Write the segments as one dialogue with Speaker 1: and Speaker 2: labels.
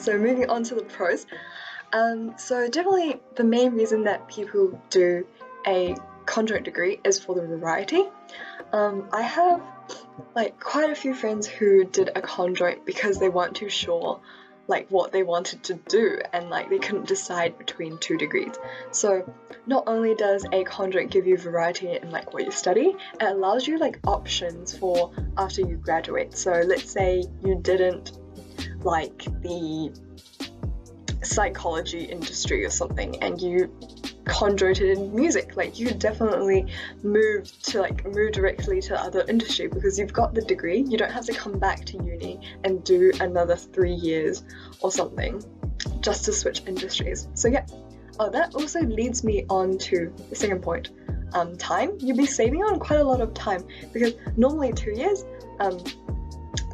Speaker 1: So moving on to the pros. So definitely the main reason that people do a conjoint degree is for the variety. I have like quite a few friends who did a conjoint because they weren't too sure like what they wanted to do, and like they couldn't decide between 2 degrees. So not only does a conjoint give you variety in like what you study, it allows you like options for after you graduate. So let's say you didn't like the psychology industry or something and you conjointed in music, like you definitely move directly to other industry because you've got the degree. You don't have to come back to uni and do another 3 years or something just to switch industries. So yeah. Oh, that also leads me on to the second point. Time. You'd be saving on quite a lot of time because normally 2 years,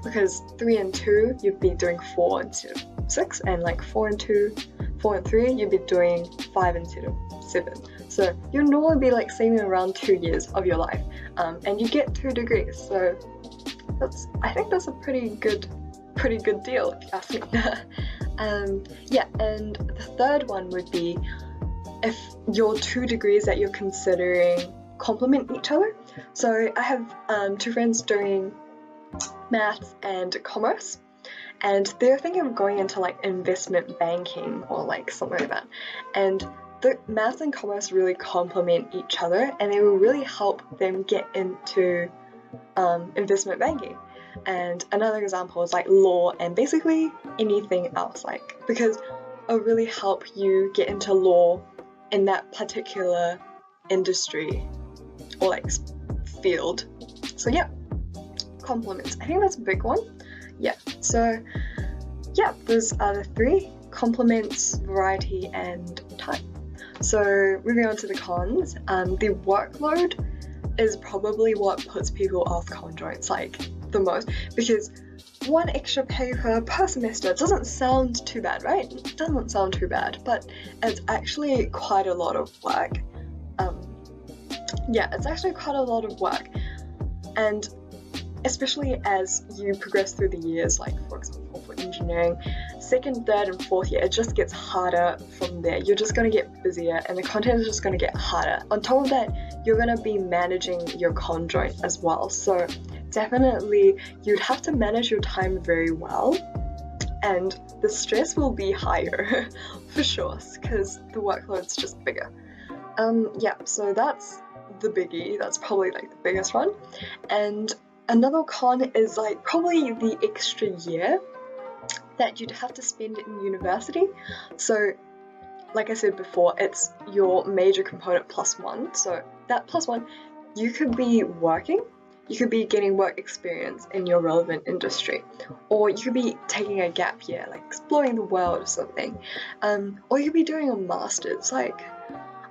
Speaker 1: because 3 and 2 you'd be doing 4 instead of 6, and like 4 and 3 you'd be doing 5 instead of 7. So you'll normally be like saving around 2 years of your life, and you get 2 degrees. So I think that's a pretty good deal if you ask me. Yeah, and the third one would be if your 2 degrees that you're considering complement each other. So I have 2 friends doing maths and commerce, and they're thinking of going into like investment banking or like something like that. And the maths and commerce really complement each other, and they will really help them get into investment banking. And another example is like law and basically anything else, like because it'll really help you get into law in that particular industry or like field. So yeah, complements. I think that's a big one. Yeah, so yeah, those are the 3: complements, variety, and time. So moving on to the cons, the workload is probably what puts people off conjoints like the most, because 1 extra paper per semester doesn't sound too bad, right? It doesn't sound too bad, but it's actually quite a lot of work. Yeah, it's actually quite a lot of work, and especially as you progress through the years, like for example for engineering, 2nd, 3rd and 4th year, it just gets harder from there. You're just going to get busier and the content is just going to get harder. On top of that, you're going to be managing your conjoint as well. So definitely you'd have to manage your time very well, and the stress will be higher for sure because the workload's just bigger. Yeah, so that's the biggie. That's probably like the biggest one. And another con is like probably the extra year that you'd have to spend in university. So like I said before, it's your major component +1. So that +1, you could be working, you could be getting work experience in your relevant industry, or you could be taking a gap year, like exploring the world or something, or you could be doing a master's. Like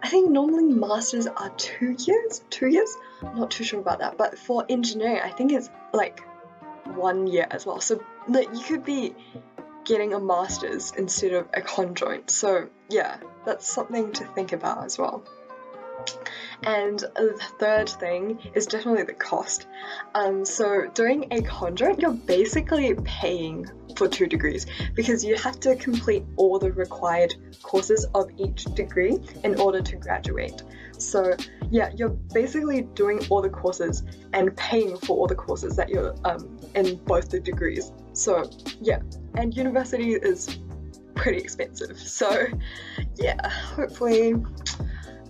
Speaker 1: I think normally masters are 2 years? I'm not too sure about that, but for engineering I think it's like 1 year as well. So like you could be getting a master's instead of a conjoint. So yeah, that's something to think about as well. And the third thing is definitely the cost. So doing a conjoint, you're basically paying for 2 degrees because you have to complete all the required courses of each degree in order to graduate. So yeah, you're basically doing all the courses and paying for all the courses that you're in both the degrees. So yeah, and university is pretty expensive. So yeah, hopefully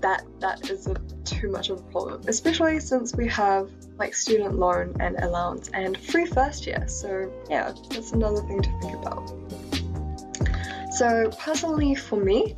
Speaker 1: that isn't too much of a problem, especially since we have like student loan and allowance and free first year. So yeah, that's another thing to think about. So personally for me,